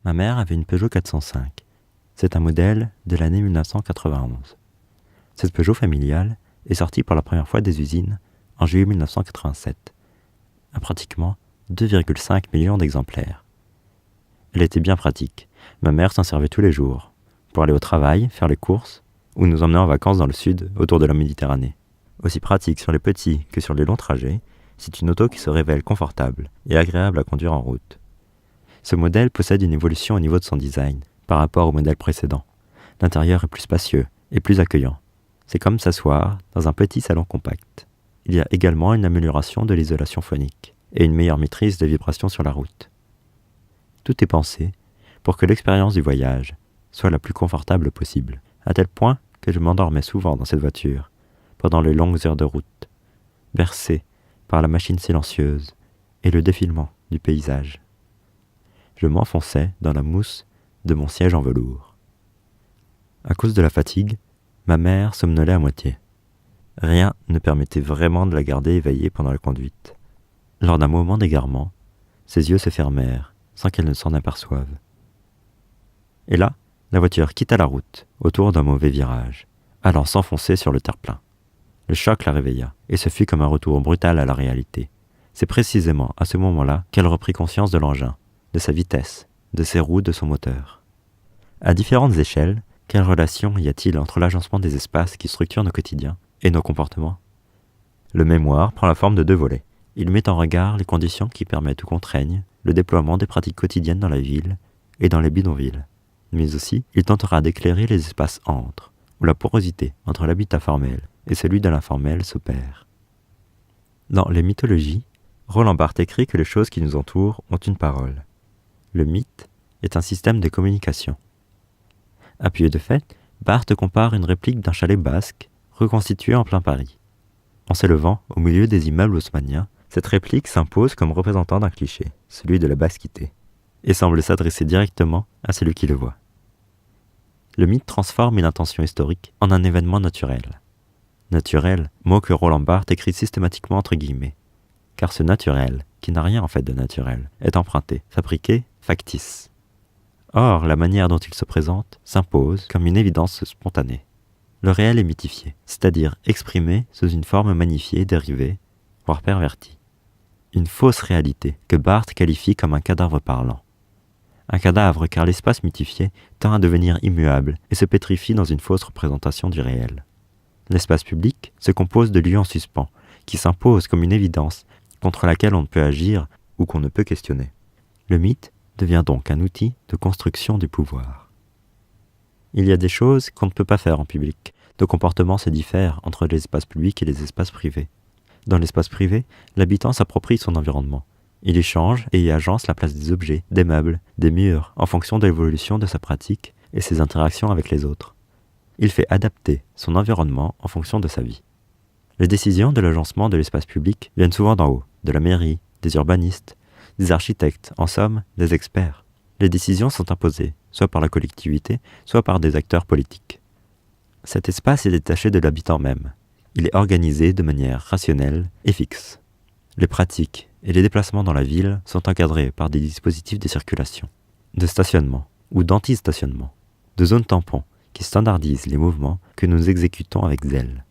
Ma mère avait une Peugeot 405. C'est un modèle de l'année 1991. Cette Peugeot familiale est sortie pour la première fois des usines en juillet 1987, à pratiquement 2,5 millions d'exemplaires. Elle était bien pratique. Ma mère s'en servait tous les jours, pour aller au travail, faire les courses, ou nous emmener en vacances dans le sud, autour de la Méditerranée. Aussi pratique sur les petits que sur les longs trajets, c'est une auto qui se révèle confortable et agréable à conduire en route. Ce modèle possède une évolution au niveau de son design par rapport au modèle précédent. L'intérieur est plus spacieux et plus accueillant. C'est comme s'asseoir dans un petit salon compact. Il y a également une amélioration de l'isolation phonique et une meilleure maîtrise des vibrations sur la route. Tout est pensé pour que l'expérience du voyage soit la plus confortable possible, à tel point que je m'endormais souvent dans cette voiture pendant les longues heures de route, bercé par la machine silencieuse et le défilement du paysage. Je m'enfonçais dans la mousse de mon siège en velours. À cause de la fatigue, ma mère somnolait à moitié. Rien ne permettait vraiment de la garder éveillée pendant la conduite. Lors d'un moment d'égarement, ses yeux se fermèrent sans qu'elle ne s'en aperçoive. Et là, la voiture quitta la route autour d'un mauvais virage, allant s'enfoncer sur le terre-plein. Le choc la réveilla, et ce fut comme un retour brutal à la réalité. C'est précisément à ce moment-là qu'elle reprit conscience de l'engin, de sa vitesse, de ses roues, de son moteur. À différentes échelles, quelle relation y a-t-il entre l'agencement des espaces qui structurent nos quotidiens et nos comportements ? Le mémoire prend la forme de 2 volets. Il met en regard les conditions qui permettent ou contraignent le déploiement des pratiques quotidiennes dans la ville et dans les bidonvilles. Mais aussi, il tentera d'éclairer les espaces entre, où la porosité entre l'habitat formel et celui de l'informel s'opère. Dans les mythologies, Roland Barthes écrit que les choses qui nous entourent ont une parole. Le mythe est un système de communication. Appuyé de fait, Barthes compare une réplique d'un chalet basque reconstitué en plein Paris. En s'élevant au milieu des immeubles haussmanniens, cette réplique s'impose comme représentant d'un cliché, celui de la basquité, et semble s'adresser directement à celui qui le voit. Le mythe transforme une intention historique en un événement naturel. Naturel, mot que Roland Barthes écrit systématiquement entre guillemets, car ce naturel, qui n'a rien en fait de naturel, est emprunté, fabriqué, factice. Or, la manière dont il se présente s'impose comme une évidence spontanée. Le réel est mythifié, c'est-à-dire exprimé sous une forme magnifiée, dérivée, voire pervertie. Une fausse réalité que Barthes qualifie comme un cadavre parlant. Un cadavre car l'espace mythifié tend à devenir immuable et se pétrifie dans une fausse représentation du réel. L'espace public se compose de lieux en suspens, qui s'imposent comme une évidence contre laquelle on ne peut agir ou qu'on ne peut questionner. Le mythe devient donc un outil de construction du pouvoir. Il y a des choses qu'on ne peut pas faire en public. Nos comportements se diffèrent entre les espaces publics et les espaces privés. Dans l'espace privé, l'habitant s'approprie son environnement. Il y change et y agence la place des objets, des meubles, des murs, en fonction de l'évolution de sa pratique et ses interactions avec les autres. Il fait adapter son environnement en fonction de sa vie. Les décisions de l'agencement de l'espace public viennent souvent d'en haut, de la mairie, des urbanistes, des architectes, en somme, des experts. Les décisions sont imposées, soit par la collectivité, soit par des acteurs politiques. Cet espace est détaché de l'habitant même. Il est organisé de manière rationnelle et fixe. Les pratiques et les déplacements dans la ville sont encadrés par des dispositifs de circulation, de stationnement ou d'anti-stationnement, de zones tampons qui standardisent les mouvements que nous exécutons avec zèle.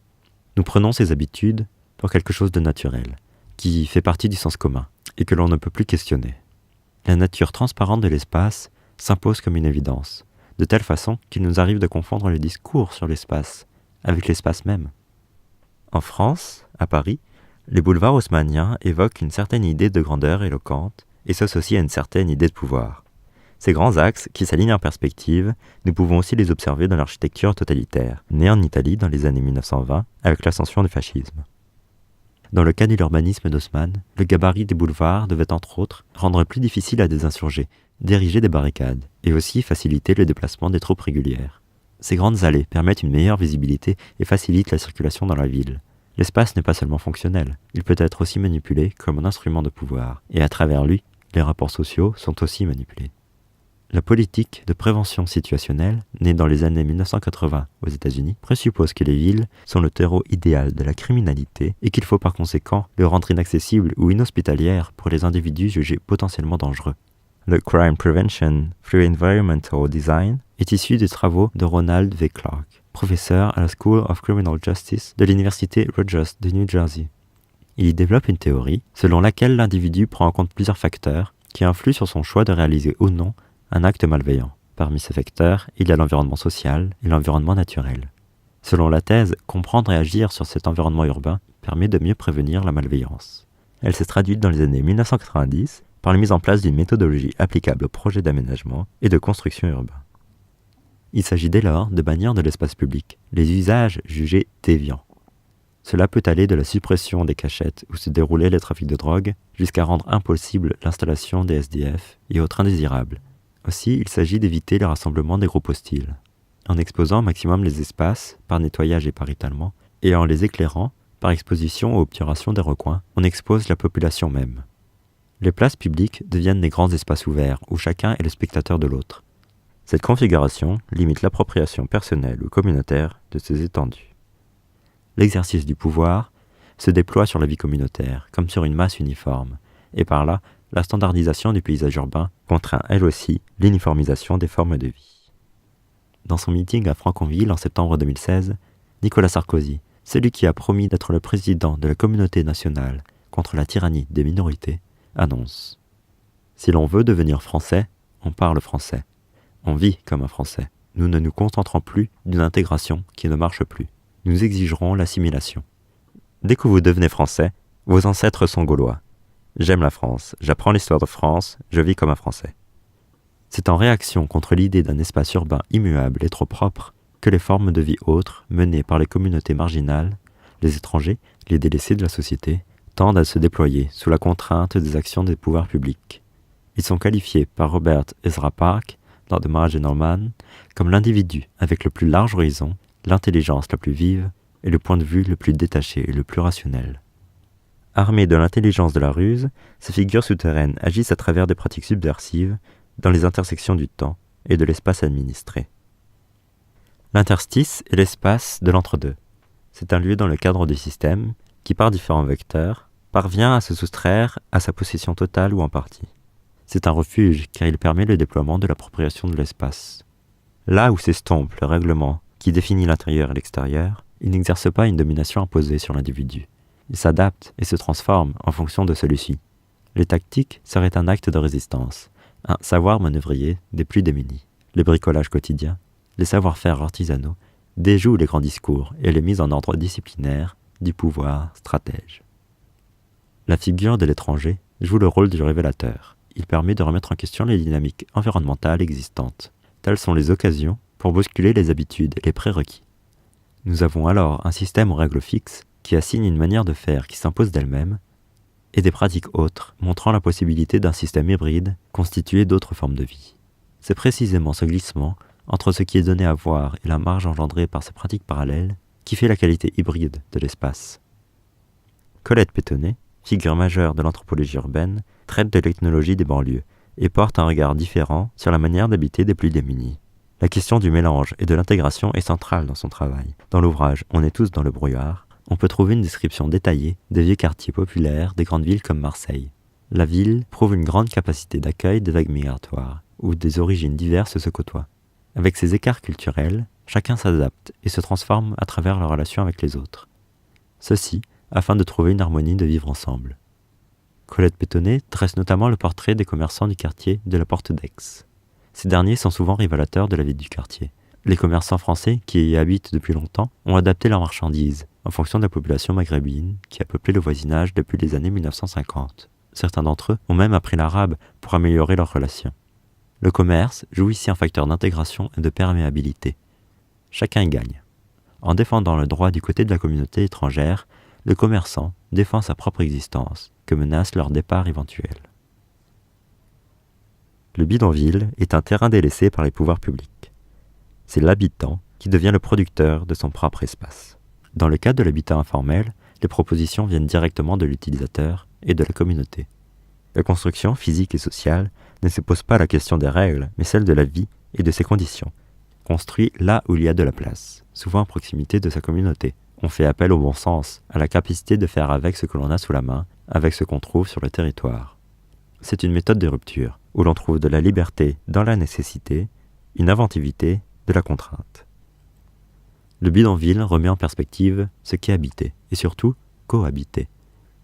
Nous prenons ces habitudes pour quelque chose de naturel, qui fait partie du sens commun et que l'on ne peut plus questionner. La nature transparente de l'espace s'impose comme une évidence, de telle façon qu'il nous arrive de confondre le discours sur l'espace avec l'espace même. En France, à Paris, les boulevards haussmanniens évoquent une certaine idée de grandeur éloquente et s'associent à une certaine idée de pouvoir. Ces grands axes qui s'alignent en perspective, nous pouvons aussi les observer dans l'architecture totalitaire, née en Italie dans les années 1920 avec l'ascension du fascisme. Dans le cas de l'urbanisme d'Haussmann, le gabarit des boulevards devait entre autres rendre plus difficile à des insurgés d'ériger des barricades et aussi faciliter le déplacement des troupes régulières. Ces grandes allées permettent une meilleure visibilité et facilitent la circulation dans la ville. L'espace n'est pas seulement fonctionnel, il peut être aussi manipulé comme un instrument de pouvoir, et à travers lui, les rapports sociaux sont aussi manipulés. La politique de prévention situationnelle, née dans les années 1980 aux États-Unis, présuppose que les villes sont le terreau idéal de la criminalité et qu'il faut par conséquent les rendre inaccessibles ou inhospitalières pour les individus jugés potentiellement dangereux. Le Crime Prevention through Environmental Design est issu des travaux de Ronald V. Clark, professeur à la School of Criminal Justice de l'Université Rutgers de New Jersey. Il y développe une théorie selon laquelle l'individu prend en compte plusieurs facteurs qui influent sur son choix de réaliser ou non un acte malveillant. Parmi ces facteurs, il y a l'environnement social et l'environnement naturel. Selon la thèse, comprendre et agir sur cet environnement urbain permet de mieux prévenir la malveillance. Elle s'est traduite dans les années 1990 par la mise en place d'une méthodologie applicable aux projets d'aménagement et de construction urbain. Il s'agit dès lors de bannir de l'espace public les usages jugés déviants. Cela peut aller de la suppression des cachettes où se déroulaient les trafics de drogue jusqu'à rendre impossible l'installation des SDF et autres indésirables. Aussi, il s'agit d'éviter le rassemblement des groupes hostiles, en exposant au maximum les espaces par nettoyage et par étalement, et en les éclairant par exposition ou obturation des recoins, on expose la population même. Les places publiques deviennent des grands espaces ouverts où chacun est le spectateur de l'autre. Cette configuration limite l'appropriation personnelle ou communautaire de ces étendues. L'exercice du pouvoir se déploie sur la vie communautaire, comme sur une masse uniforme, et par là, la standardisation du paysage urbain contraint elle aussi l'uniformisation des formes de vie. Dans son meeting à Franconville en septembre 2016, Nicolas Sarkozy, celui qui a promis d'être le président de la communauté nationale contre la tyrannie des minorités, annonce « Si l'on veut devenir français, on parle français. On vit comme un français. Nous ne nous contenterons plus d'une intégration qui ne marche plus. Nous exigerons l'assimilation. Dès que vous devenez français, vos ancêtres sont gaulois. J'aime la France, j'apprends l'histoire de France, je vis comme un Français. » C'est en réaction contre l'idée d'un espace urbain immuable et trop propre que les formes de vie autres menées par les communautés marginales, les étrangers, les délaissés de la société, tendent à se déployer sous la contrainte des actions des pouvoirs publics. Ils sont qualifiés par Robert Ezra Park, dans The Marginal Man, comme l'individu avec le plus large horizon, l'intelligence la plus vive et le point de vue le plus détaché et le plus rationnel. Armés de l'intelligence de la ruse, ces figures souterraines agissent à travers des pratiques subversives dans les intersections du temps et de l'espace administré. L'interstice est l'espace de l'entre-deux. C'est un lieu dans le cadre du système qui, par différents vecteurs, parvient à se soustraire à sa possession totale ou en partie. C'est un refuge car il permet le déploiement de l'appropriation de l'espace. Là où s'estompe le règlement qui définit l'intérieur et l'extérieur, il n'exerce pas une domination imposée sur l'individu. Il s'adapte et se transforme en fonction de celui-ci. Les tactiques seraient un acte de résistance, un savoir manœuvrier des plus démunis. Les bricolages quotidiens, les savoir-faire artisanaux déjouent les grands discours et les mises en ordre disciplinaires du pouvoir stratège. La figure de l'étranger joue le rôle du révélateur. Il permet de remettre en question les dynamiques environnementales existantes. Telles sont les occasions pour bousculer les habitudes et les prérequis. Nous avons alors un système aux règles fixes qui assigne une manière de faire qui s'impose d'elle-même et des pratiques autres montrant la possibilité d'un système hybride constitué d'autres formes de vie. C'est précisément ce glissement entre ce qui est donné à voir et la marge engendrée par ces pratiques parallèles qui fait la qualité hybride de l'espace. Colette Pétonnet, figure majeure de l'anthropologie urbaine, traite de l'ethnologie des banlieues et porte un regard différent sur la manière d'habiter des plus démunis. La question du mélange et de l'intégration est centrale dans son travail. Dans l'ouvrage « On est tous dans le brouillard », on peut trouver une description détaillée des vieux quartiers populaires des grandes villes comme Marseille. La ville prouve une grande capacité d'accueil des vagues migratoires, où des origines diverses se côtoient. Avec ces écarts culturels, chacun s'adapte et se transforme à travers leur relation avec les autres. Ceci afin de trouver une harmonie de vivre ensemble. Colette Pétonnet dresse notamment le portrait des commerçants du quartier de la Porte d'Aix. Ces derniers sont souvent révélateurs de la vie du quartier. Les commerçants français qui y habitent depuis longtemps ont adapté leurs marchandises en fonction de la population maghrébine qui a peuplé le voisinage depuis les années 1950. Certains d'entre eux ont même appris l'arabe pour améliorer leurs relations. Le commerce joue ici un facteur d'intégration et de perméabilité. Chacun y gagne. En défendant le droit du côté de la communauté étrangère, le commerçant défend sa propre existence, que menace leur départ éventuel. Le bidonville est un terrain délaissé par les pouvoirs publics. C'est l'habitant qui devient le producteur de son propre espace. Dans le cas de l'habitat informel, les propositions viennent directement de l'utilisateur et de la communauté. La construction physique et sociale ne se pose pas la question des règles, mais celle de la vie et de ses conditions. Construit là où il y a de la place, souvent à proximité de sa communauté. On fait appel au bon sens, à la capacité de faire avec ce que l'on a sous la main, avec ce qu'on trouve sur le territoire. c'est une méthode de rupture, où l'on trouve de la liberté dans la nécessité, une inventivité de la contrainte. Le bidonville remet en perspective ce qu'est habiter, et surtout cohabiter.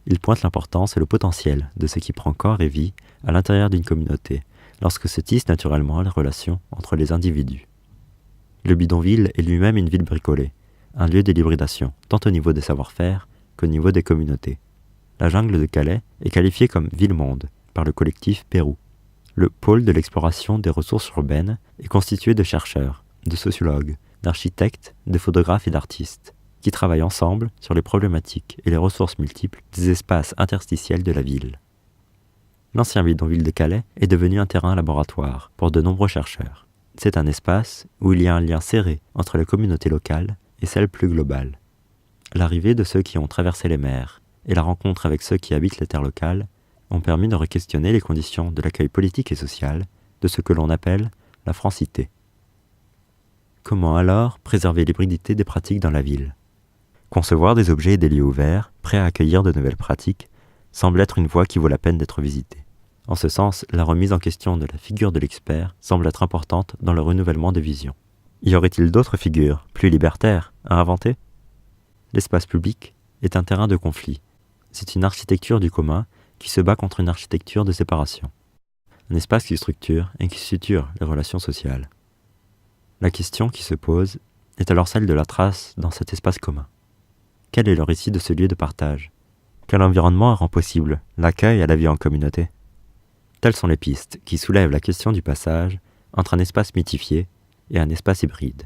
Il pointe l'importance et le potentiel de ce qui prend corps et vie à l'intérieur d'une communauté, lorsque se tissent naturellement les relations entre les individus. Le bidonville est lui-même une ville bricolée, un lieu de d'hybridation, tant au niveau des savoir-faire qu'au niveau des communautés. La jungle de Calais est qualifiée comme ville-monde par le collectif Pérou. Le pôle de l'exploration des ressources urbaines est constitué de chercheurs, de sociologues, d'architectes, de photographes et d'artistes, qui travaillent ensemble sur les problématiques et les ressources multiples des espaces interstitiels de la ville. L'ancien bidonville de Calais est devenu un terrain laboratoire pour de nombreux chercheurs. C'est un espace où il y a un lien serré entre les communautés locales et celles plus globales. L'arrivée de ceux qui ont traversé les mers et la rencontre avec ceux qui habitent les terres locales ont permis de re-questionner les conditions de l'accueil politique et social de ce que l'on appelle la francité. Comment alors préserver l'hybridité des pratiques dans la ville ? Concevoir des objets et des lieux ouverts, prêts à accueillir de nouvelles pratiques, semble être une voie qui vaut la peine d'être visitée. En ce sens, la remise en question de la figure de l'expert semble être importante dans le renouvellement des visions. Y aurait-il d'autres figures, plus libertaires, à inventer ? L'espace public est un terrain de conflit. C'est une architecture du commun qui se bat contre une architecture de séparation. Un espace qui structure et qui suture les relations sociales. La question qui se pose est alors celle de la trace dans cet espace commun. Quel est le récit de ce lieu de partage ? Quel environnement rend possible l'accueil à la vie en communauté ? Telles sont les pistes qui soulèvent la question du passage entre un espace mythifié et un espace hybride.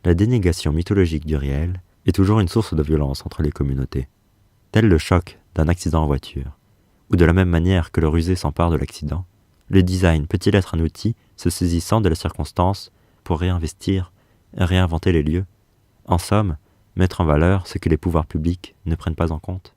La dénégation mythologique du réel est toujours une source de violence entre les communautés, tel le choc d'un accident en voiture, ou de la même manière que le rusé s'empare de l'accident, le design peut-il être un outil se saisissant de la circonstance pour réinvestir et réinventer les lieux, en somme, mettre en valeur ce que les pouvoirs publics ne prennent pas en compte ?